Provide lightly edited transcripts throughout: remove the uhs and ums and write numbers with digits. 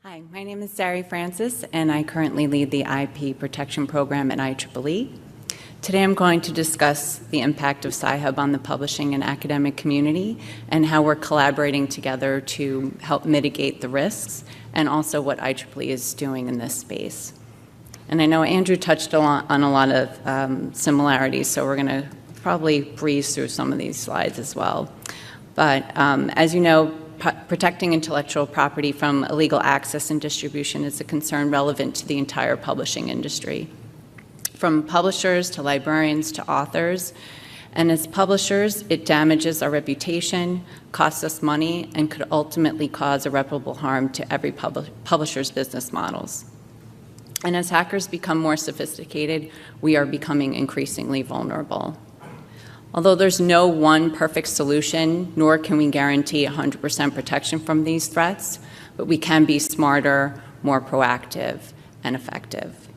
Hi, my name is Zari Francis, and I currently lead the IP protection program at IEEE. Today I'm going to discuss the impact of Sci-Hub on the publishing and academic community and how we're collaborating together to help mitigate the risks and also what IEEE is doing in this space. And I know Andrew touched on a lot of similarities, so we're going to probably breeze through some of these slides as well. But as you know, protecting intellectual property from illegal access and distribution is a concern relevant to the entire publishing industry, from publishers to librarians to authors. And as publishers, it damages our reputation, costs us money, and could ultimately cause irreparable harm to every publisher's business models. And as hackers become more sophisticated, we are becoming increasingly vulnerable. Although there's no one perfect solution, nor can we guarantee 100% protection from these threats, but we can be smarter, more proactive, and effective.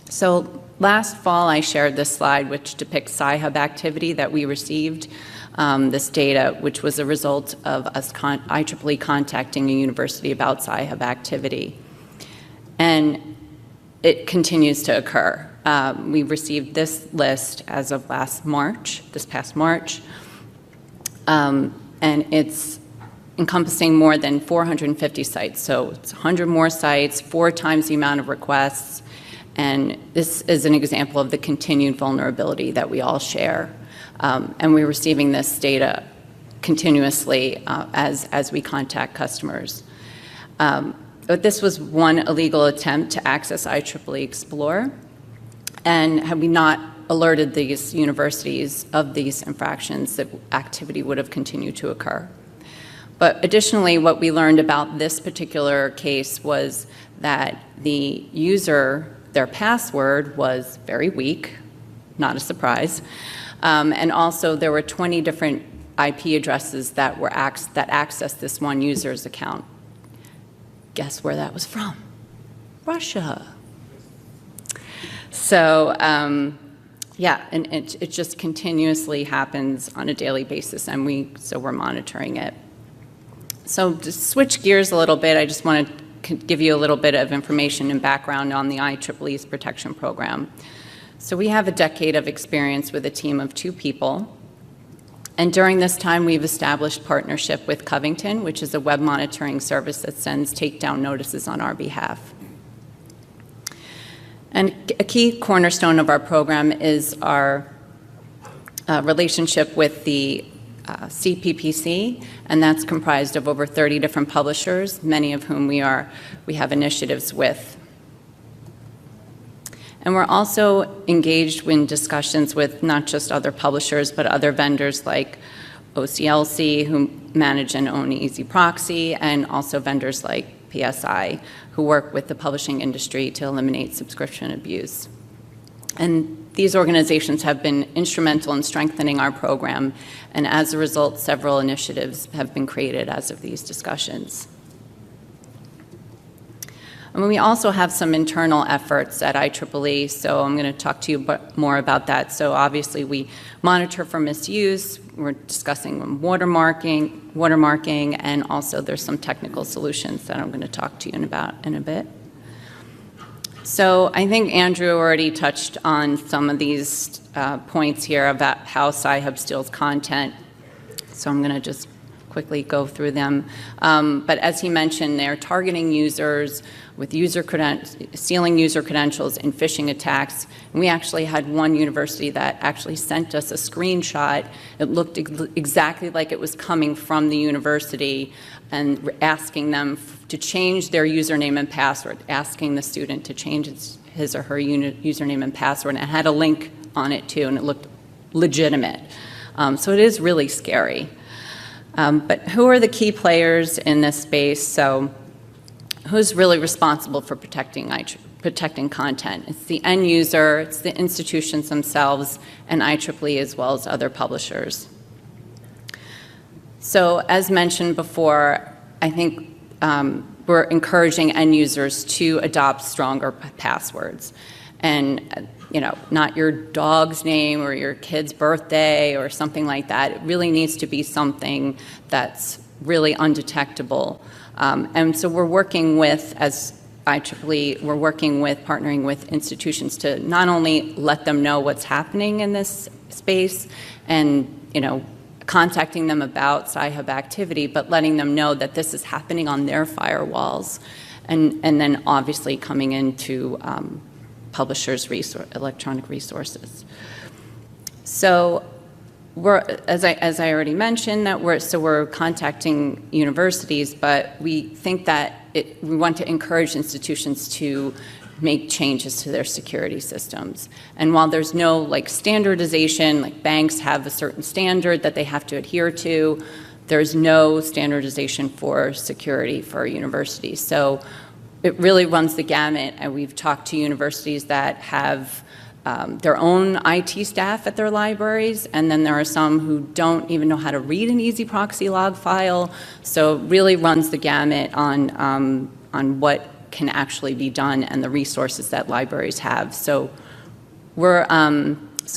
So last fall, I shared this slide, which depicts Sci-Hub activity that we received, this data, which was a result of us IEEE contacting a university about Sci-Hub activity. And it continues to occur. We received this list as of this past March, and it's encompassing more than 450 sites. So it's 100 more sites, 4 times the amount of requests, and this is an example of the continued vulnerability that we all share. And we're receiving this data continuously as we contact customers. But this was one illegal attempt to access IEEE Explore. And had we not alerted these universities of these infractions, that activity would have continued to occur. But additionally, what we learned about this particular case was that the user, their password was very weak, not a surprise. And also there were 20 different IP addresses that accessed this one user's account. Guess where that was from? Russia. So yeah, and it just continuously happens on a daily basis, and so we're monitoring it. So to switch gears a little bit, I just want to give you a little bit of information and background on the IEEE's protection program. So we have a decade of experience with a team of 2 people. And during this time, we've established partnership with Covington, which is a web monitoring service that sends takedown notices on our behalf. And a key cornerstone of our program is our relationship with the CPPC, and that's comprised of over 30 different publishers, many of whom we have initiatives with. And we're also engaged in discussions with not just other publishers, but other vendors like OCLC, who manage and own Easy Proxy, and also vendors like PSI, who work with the publishing industry to eliminate subscription abuse. And these organizations have been instrumental in strengthening our program, and as a result, several initiatives have been created as of these discussions. And we also have some internal efforts at IEEE, so I'm going to talk to you more about that. So obviously we monitor for misuse, we're discussing watermarking, and also there's some technical solutions that I'm going to talk to you about in a bit. So I think Andrew already touched on some of these points here about how Sci-Hub steals content, so I'm going to just quickly go through them. But as he mentioned, they're targeting users with stealing user credentials and phishing attacks. And we actually had one university that actually sent us a screenshot. It looked exactly like it was coming from the university, and asking them to change their username and password, asking the student to change his or her username and password. And it had a link on it too, and it looked legitimate. So it is really scary. But who are the key players in this space? So who's really responsible for protecting content? It's the end user, it's the institutions themselves, and IEEE as well as other publishers. So as mentioned before, I think we're encouraging end users to adopt stronger passwords. And not your dog's name or your kid's birthday or something like that. It really needs to be something that's really undetectable And so we're working with, as IEEE, we're working with, partnering with institutions to not only let them know what's happening in this space and, contacting them about Sci-Hub activity, but letting them know that this is happening on their firewalls, and then obviously coming into publishers' electronic resources. So we're, as I already mentioned, that we're contacting universities, but we think that we want to encourage institutions to make changes to their security systems. And while there's no standardization, like banks have a certain standard that they have to adhere to, there's no standardization for security for universities. So it really runs the gamut, and we've talked to universities that have their own IT staff at their libraries, and then there are some who don't even know how to read an easy proxy log file. So it really runs the gamut on what can actually be done and the resources that libraries have. So we're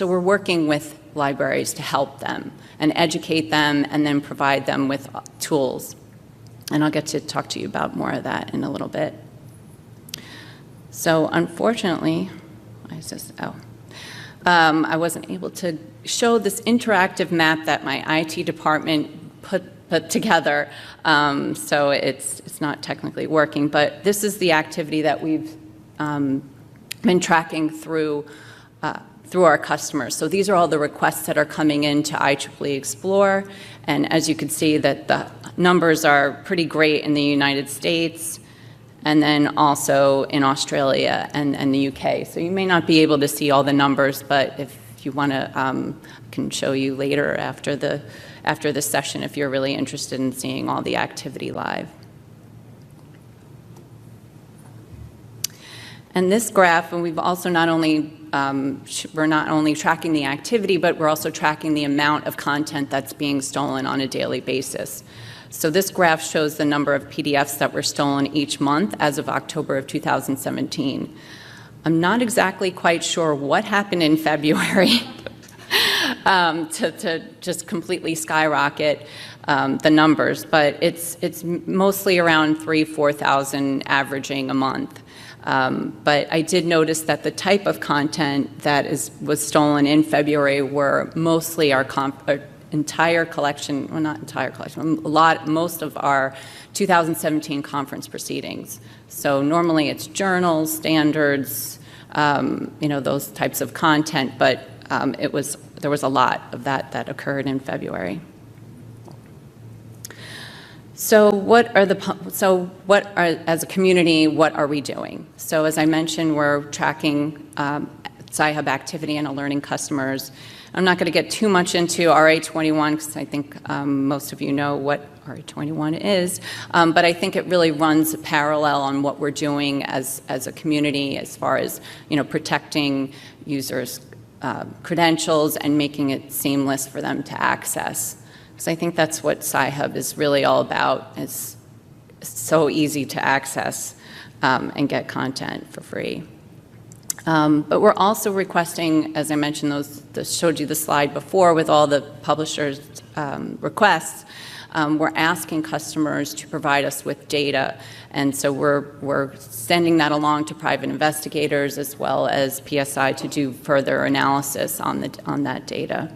working with libraries to help them and educate them and then provide them with tools. And I'll get to talk to you about more of that in a little bit. So unfortunately, why is this? Oh. I wasn't able to show this interactive map that my IT department put together, so it's not technically working, but this is the activity that we've been tracking through our customers. So these are all the requests that are coming into IEEE Explore, and as you can see that the numbers are pretty great in the United States, and then also in Australia and the UK. So you may not be able to see all the numbers, but if you want to, I can show you later after this session if you're really interested in seeing all the activity live. And this graph, and we've also we're not only tracking the activity, but we're also tracking the amount of content that's being stolen on a daily basis. So this graph shows the number of PDFs that were stolen each month as of October of 2017. I'm not exactly quite sure what happened in February to just completely skyrocket the numbers, but it's mostly around 4,000 averaging a month. But I did notice that the type of content that was stolen in February were mostly our entire collection, well, not entire collection, most of our 2017 conference proceedings. So normally it's journals, standards, those types of content, but there was a lot of that occurred in February. So as a community, what are we doing? So as I mentioned, we're tracking Sci-Hub activity and alerting customers. I'm not going to get too much into RA21 because I think most of you know what RA21 is, but I think it really runs parallel on what we're doing as a community as far as protecting users' credentials and making it seamless for them to access. Because I think that's what Sci-Hub is really all about. It's so easy to access and get content for free. But we're also requesting, as I mentioned, showed you the slide before with all the publishers' requests. We're asking customers to provide us with data, and so we're sending that along to private investigators as well as PSI to do further analysis on that data.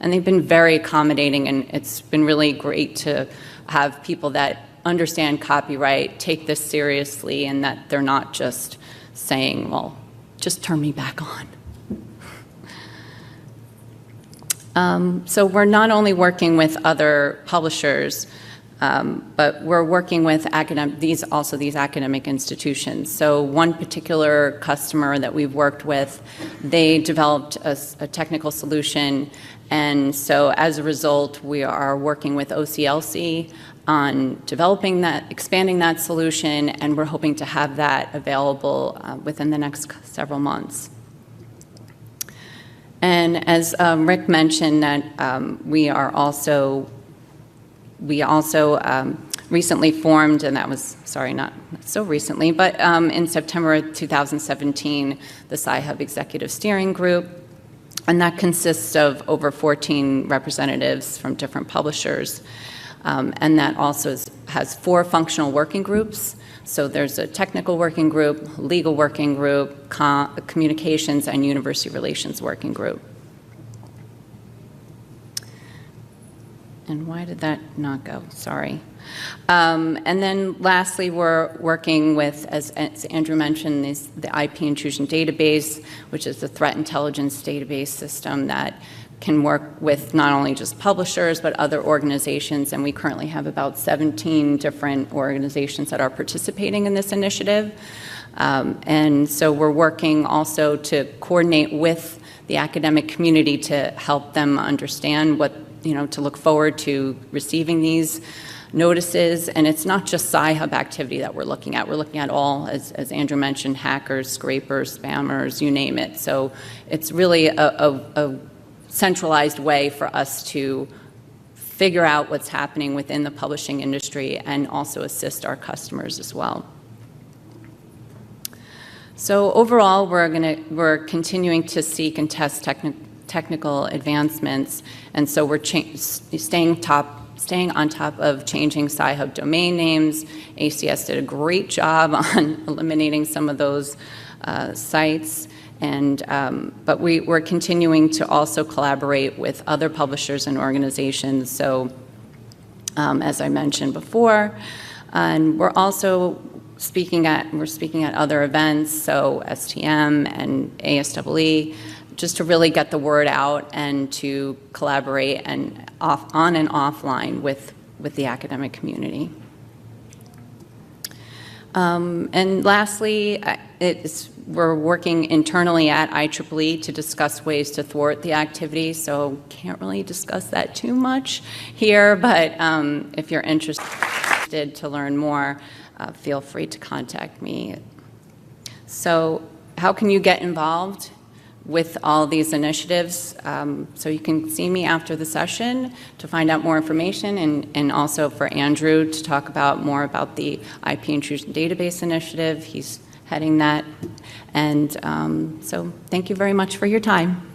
And they've been very accommodating, and it's been really great to have people that understand copyright take this seriously, and that they're not just saying, well, just turn me back on. So we're not only working with other publishers, but we're working with these academic institutions. So one particular customer that we've worked with, they developed a technical solution, and so as a result, we are working with OCLC on developing that, expanding that solution, and we're hoping to have that available within the next several months. And as Rick mentioned, that we also recently formed, and that was, sorry, not so recently, but in September 2017, the Sci-Hub Executive Steering Group, and that consists of over 14 representatives from different publishers. And that also has 4 functional working groups. So there's a technical working group, legal working group, communications, and university relations working group. And why did that not go? Sorry. And then lastly, we're working with, as Andrew mentioned, the IP intrusion database, which is the threat intelligence database system that can work with not only just publishers, but other organizations. And we currently have about 17 different organizations that are participating in this initiative. And so we're working also to coordinate with the academic community to help them understand what, to look forward to receiving these notices. And it's not just Sci-Hub activity that we're looking at. We're looking at all, as Andrew mentioned, hackers, scrapers, spammers, you name it. So it's really a centralized way for us to figure out what's happening within the publishing industry and also assist our customers as well. So overall, we're continuing to seek and test technical advancements, and so we're staying on top of changing Sci-Hub domain names. ACS did a great job on eliminating some of those sites, but we're continuing to also collaborate with other publishers and organizations. So, as I mentioned before, and we're also speaking at other events, so STM and ASEE, just to really get the word out and to collaborate and on and offline with the academic community. And lastly, we're working internally at IEEE to discuss ways to thwart the activity, so can't really discuss that too much here, but if you're interested to learn more, feel free to contact me. So how can you get involved with all these initiatives? So you can see me after the session to find out more information, and also for Andrew to talk more about the IP intrusion database initiative. He's heading that. And so thank you very much for your time.